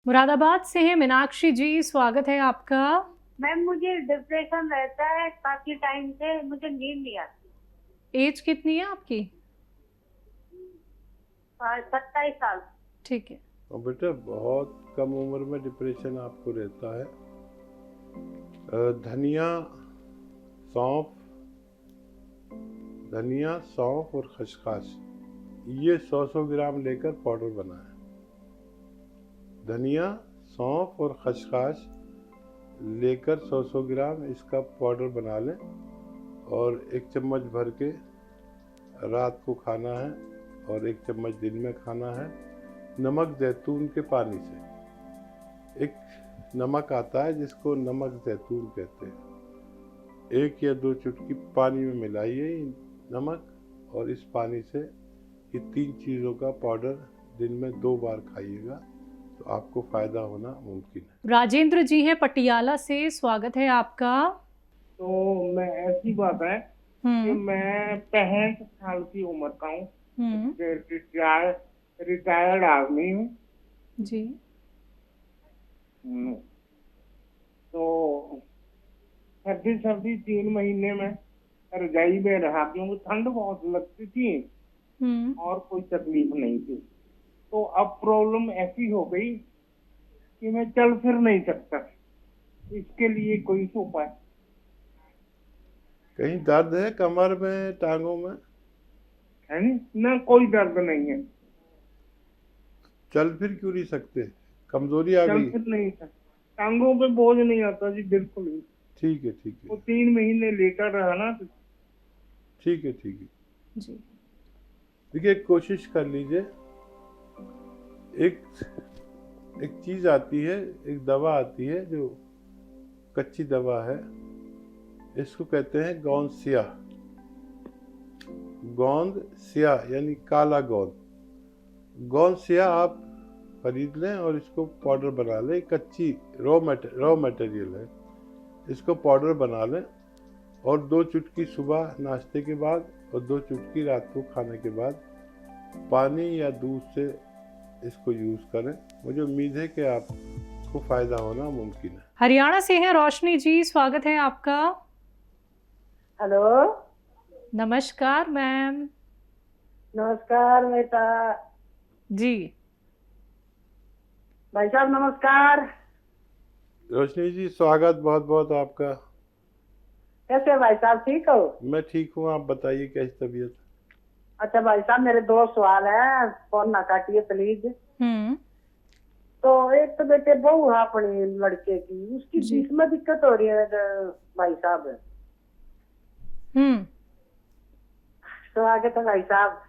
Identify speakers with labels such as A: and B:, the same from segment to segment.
A: मुरादाबाद से है मीनाक्षी जी, स्वागत है आपका।
B: मैम मुझे डिप्रेशन रहता है काफी टाइम से, मुझे नींद नहीं आती।
A: एज कितनी है आपकी?
B: 27 साल।
A: ठीक है।
C: और बेटा बहुत कम उम्र में डिप्रेशन आपको रहता है। धनिया सौंफ और खसखस ये 100 ग्राम लेकर पाउडर बनाएं। धनिया सौंफ और खसखस लेकर 100 ग्राम इसका पाउडर बना लें और 1 चम्मच भर के रात को खाना है और 1 चम्मच दिन में खाना है। नमक जैतून के पानी से, एक नमक आता है जिसको नमक जैतून कहते हैं, 1 या 2 चुटकी पानी में मिलाइए नमक और इस पानी से ये 3 चीज़ों का पाउडर दिन में 2 बार खाइएगा तो आपको फ़ायदा होना मुमकिन है।
A: राजेंद्र जी हैं पटियाला से, स्वागत है आपका।
D: तो मैं ऐसी बात है कि मैं 65 साल की उम्र का हूँ, रिटायर्ड आदमी हूँ
A: जी।
D: तो सर्दी 3 महीने में रजाई में रहा क्योंकि ठंड बहुत लगती थी और कोई तकलीफ नहीं थी। तो अब प्रॉब्लम ऐसी हो गई कि मैं चल फिर नहीं सकता। इसके लिए कोई उपाय?
C: कहीं दर्द है कमर में, टांगों में?
D: है ना, कोई दर्द नहीं है।
C: चल फिर क्यों नहीं सकते? कमजोरी आ गई?
D: चल फिर नहीं सकता, टांगों पे बोझ नहीं आता जी, बिल्कुल भी।
C: ठीक है ठीक है।
D: वो 3 महीने लेकर रहा ना।
C: ठीक है
A: जी।
C: देखिए कोशिश कर लीजिए। एक चीज आती है, एक दवा आती है जो कच्ची दवा है, इसको कहते हैं गोंद स्याह यानी काला गोंद स्याह आप खरीद लें और इसको पाउडर बना लें। कच्ची रॉ मटेरियल है, इसको पाउडर बना लें और 2 चुटकी सुबह नाश्ते के बाद और 2 चुटकी रात को खाने के बाद पानी या दूध से इसको यूज़ करें। मुझे उम्मीद है कि आपको फ़ायदा होना मुमकिन है।
A: हरियाणा से हैं रोशनी जी, स्वागत है आपका।
B: हेलो,
A: नमस्कार मैम।
B: नमस्कार बेटा।
A: जी
B: भाई साहब नमस्कार।
C: रोशनी जी स्वागत बहुत बहुत आपका।
B: कैसे भाई साहब, ठीक हो?
C: मैं ठीक हूँ, आप बताइए कैसी तबीयत?
B: अच्छा भाई साहब, मेरे 2 सवाल हैं, फोन ना काटिए प्लीज। तो एक तो बेटे बहू है अपनी लड़के की, उसकी बीच में दिक्कत हो रही है भाई साहब। स्वागत है भाई साहब।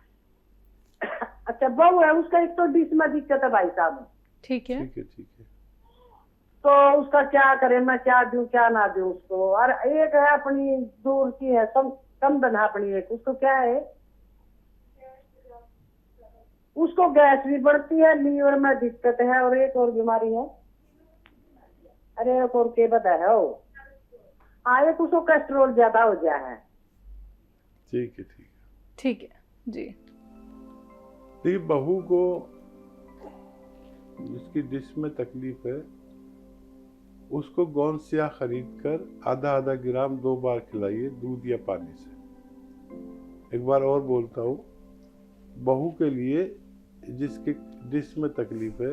B: अच्छा बहू है उसका, एक तो डिश में दिक्कत है भाई साहब।
A: ठीक है।
B: तो उसका क्या करें, मैं क्या दूं क्या ना दूं उसको। और एक है अपनी दूर की है, कम बना अपनी, एक उसको क्या है, उसको गैस भी बढ़ती है, लीवर में दिक्कत है और एक और बीमारी है। अरे एक और के बता है वो, एक उसको कोलेस्ट्रॉल ज्यादा हो गया है।
C: ठीक है
A: जी।
C: देखिए बहू को जिसकी डिश में तकलीफ है उसको गोंद स्याह खरीद कर आधा ग्राम 2 बार खिलाइए दूध या पानी से। एक बार और बोलता हूँ, बहू के लिए जिसकी डिश में तकलीफ है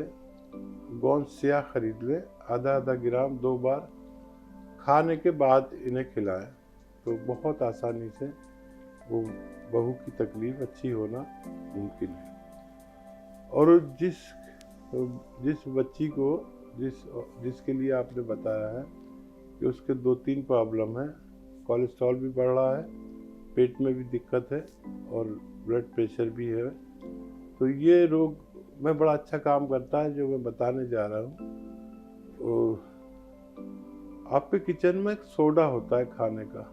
C: गोंद स्याह खरीद ले, आधा ग्राम 2 बार खाने के बाद इन्हें खिलाएं तो बहुत आसानी से वो बहू की तकलीफ अच्छी होना मुमकिन है। और जिस बच्ची को जिसके लिए आपने बताया है कि उसके 2-3 प्रॉब्लम है, कोलेस्ट्रॉल भी बढ़ रहा है, पेट में भी दिक्कत है और ब्लड प्रेशर भी है, तो ये रोग में बड़ा अच्छा काम करता है जो मैं बताने जा रहा हूँ। आपके किचन में एक सोडा होता है खाने का,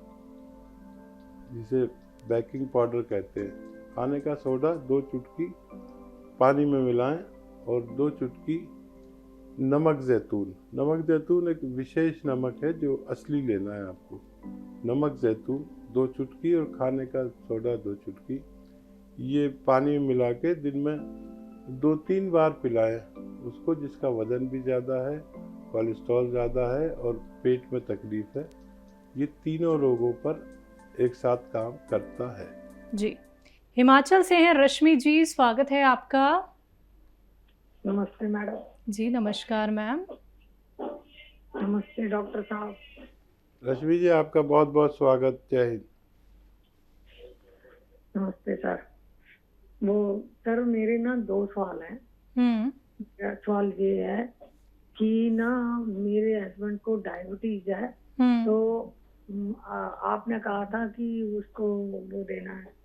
C: जिसे बेकिंग पाउडर कहते हैं। खाने का सोडा 2 चुटकी पानी में मिलाएं और 2 चुटकी नमक जैतून एक विशेष नमक है जो असली लेना है आपको। नमक जैतून 2 चुटकी और खाने का सोडा 2 चुटकी, ये पानी में मिला के दिन में 2-3 बार पिलाएं उसको जिसका वजन भी ज़्यादा है, कोलेस्ट्रॉल ज़्यादा है और पेट में तकलीफ है, ये तीनों रोगों पर एक साथ काम करता है।
A: जी। हिमाचल से हैं रश्मि जी, स्वागत है आपका।
B: नमस्ते मैडम।
A: जी नमस्कार मैम।
B: नमस्ते डॉक्टर साहब।
C: रश्मि जी, आपका बहुत बहुत स्वागत। जय हिंद।
B: नमस्ते सर। वो सर मेरे ना 2 सवाल हैं। मेरा सवाल ये है कि ना मेरे हस्बैंड को डायबिटीज है, तो आपने कहा था कि उसको वो देना है,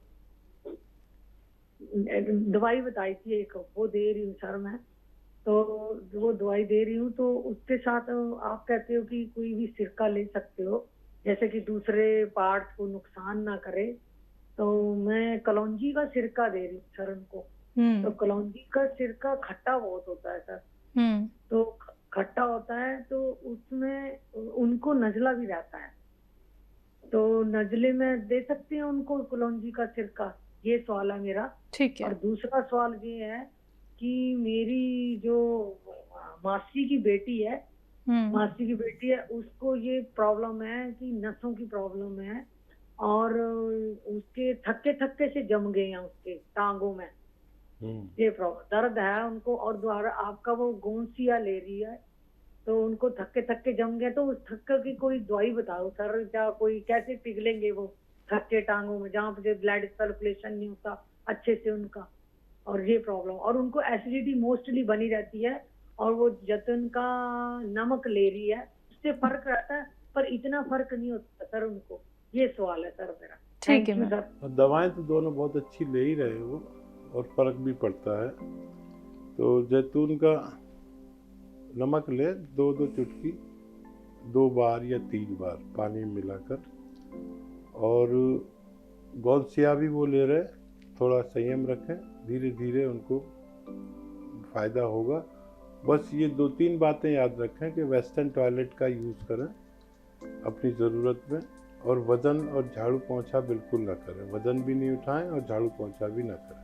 B: दवाई बताई थी एक, वो दे रही हूँ सर मैं। तो वो दवाई दे रही हूँ, तो उसके साथ आप कहते हो कि कोई भी सिरका ले सकते हो जैसे कि दूसरे पार्ट्स को नुकसान ना करे। तो मैं कलौंजी का सिरका दे रही हूँ सर उनको। तो कलौंजी का सिरका खट्टा बहुत होता है सर। तो खट्टा होता है तो उसमें उनको नजला भी रहता है, तो नजले में दे सकते हैं उनको कलौंजी का सिरका? ये सवाल है मेरा।
A: ठीक है।
B: और दूसरा सवाल ये है कि मेरी जो मासी की बेटी है उसको ये प्रॉब्लम है कि नसों की प्रॉब्लम है, और उसके थक्के थक्के से जम गए हैं उसके टांगों में। ये प्रॉब्लम दर्द है उनको, और द्वारा आपका वो गोंसिया ले रही है, तो उनको थक्के थक्के जम गए। तो उस थक्के की कोई दवाई बताओ सर, क्या कोई कैसे पिघलेंगे वो थक्के टांगों में जहाँ पे ब्लड सर्कुलेशन नहीं होता अच्छे से उनका, और ये प्रॉब्लम। और उनको एसिडिटी मोस्टली बनी रहती है, और वो जैतून का नमक ले रही है, उससे फर्क रहता है पर इतना फर्क नहीं होता सर उनको। ये सवाल है सर मेरा।
A: ठीक है
B: सर।
C: और दवाएं तो दोनों बहुत अच्छी ले ही रहे हो और फर्क भी पड़ता है। तो जैतून का नमक ले, 2-2 चुटकी 2 बार या 3 बार पानी में मिलाकर। और गौलसिया भी वो ले रहे, थोड़ा संयम रखें, धीरे धीरे उनको फ़ायदा होगा। बस ये 2-3 बातें याद रखें कि वेस्टर्न टॉयलेट का यूज़ करें अपनी ज़रूरत में, और वज़न और झाड़ू पोंछा बिल्कुल ना करें, वज़न भी नहीं उठाएं और झाड़ू पोंछा भी ना करें।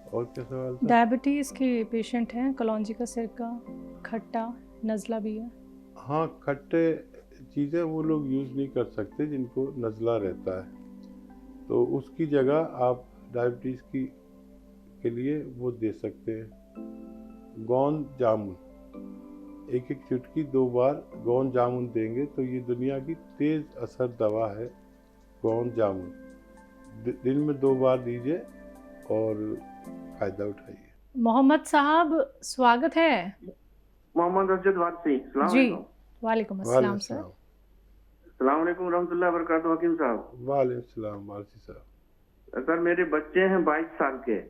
C: और क्या सवाल था?
A: डायबिटीज़ के पेशेंट हैं, कलौंजी का सिरका, खट्टा, नज़ला भी है।
C: हाँ, खट्टे चीज़ें वो लोग यूज़ नहीं कर सकते जिनको नज़ला रहता है, तो उसकी जगह आप डायबिटीज़ के लिए वो दे सकते हैं गोंद जामुन। 1-1 चुटकी 2 बार गोंद जामुन देंगे तो ये दुनिया की तेज़ असर दवा है गोंद जामुन। दिन में 2 बार दीजिए और फ़ायदा उठाइए।
A: मोहम्मद साहब, स्वागत है।
E: मोहम्मद अरशद वारसी।
A: जी, वालेकुम अस्सलाम सर।
E: अस्सलाम वालेकुम रहमतुल्लाह बरकातहू। हकीम साहब।
C: वालेकुम सलाम वारसी साहब।
E: सर मेरे बच्चे हैं 22 साल के।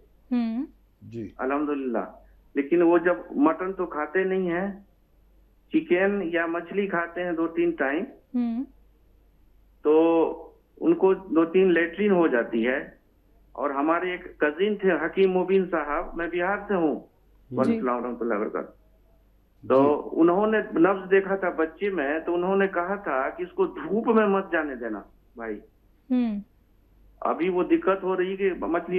C: जी।
E: अल्हम्दुलिल्लाह। लेकिन वो जब मटन तो खाते नहीं है, चिकन या मछली खाते हैं 2-3 टाइम, तो उनको 2-3 लेटरिन हो जाती है। और हमारे एक कजिन थे हकीम मुबीन साहब, मैं बिहार से हूँ, वालेकुम रहमतुल्लाह बरकातहू। तो उन्होंने नब्ज देखा था बच्चे में, तो उन्होंने कहा था कि इसको धूप में मत जाने देना भाई। अभी वो दिक्कत हो रही कि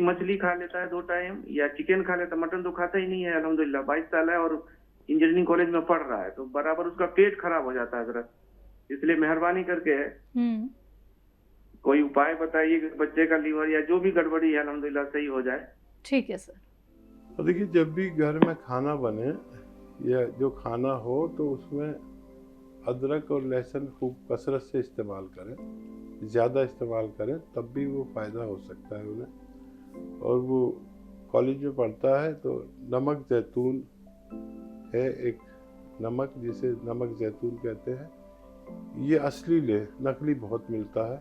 E: मछली खा लेता है 2 टाइम या चिकन खा लेता, मटन तो खाता ही नहीं है। अल्हम्दुलिल्लाह 22 साल है और इंजीनियरिंग कॉलेज में पढ़ रहा है, तो बराबर उसका पेट खराब हो जाता है जरा। इसलिए मेहरबानी करके कोई उपाय बताइए कि बच्चे का लीवर या जो भी गड़बड़ी है अल्हम्दुलिल्लाह सही हो जाए।
A: ठीक है सर।
C: और देखिए, जब भी घर में खाना बने या जो खाना हो तो उसमें अदरक और लहसुन खूब कसरत से इस्तेमाल करें, ज़्यादा इस्तेमाल करें, तब भी वो फ़ायदा हो सकता है उन्हें। और वो कॉलेज में पढ़ता है तो नमक जैतून है एक नमक, जिसे नमक जैतून कहते हैं, ये असली ले, नकली बहुत मिलता है।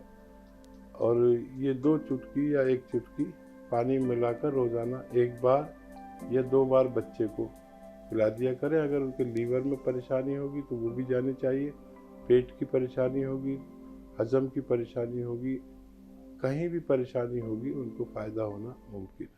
C: और ये 2 चुटकी या 1 चुटकी पानी में मिलाकर रोज़ाना 1 बार या 2 बार बच्चे को पिला दिया करें। अगर उनके लीवर में परेशानी होगी तो वो भी जानी चाहिए, पेट की परेशानी होगी, हजम की परेशानी होगी, कहीं भी परेशानी होगी, उनको फ़ायदा होना मुमकिन है।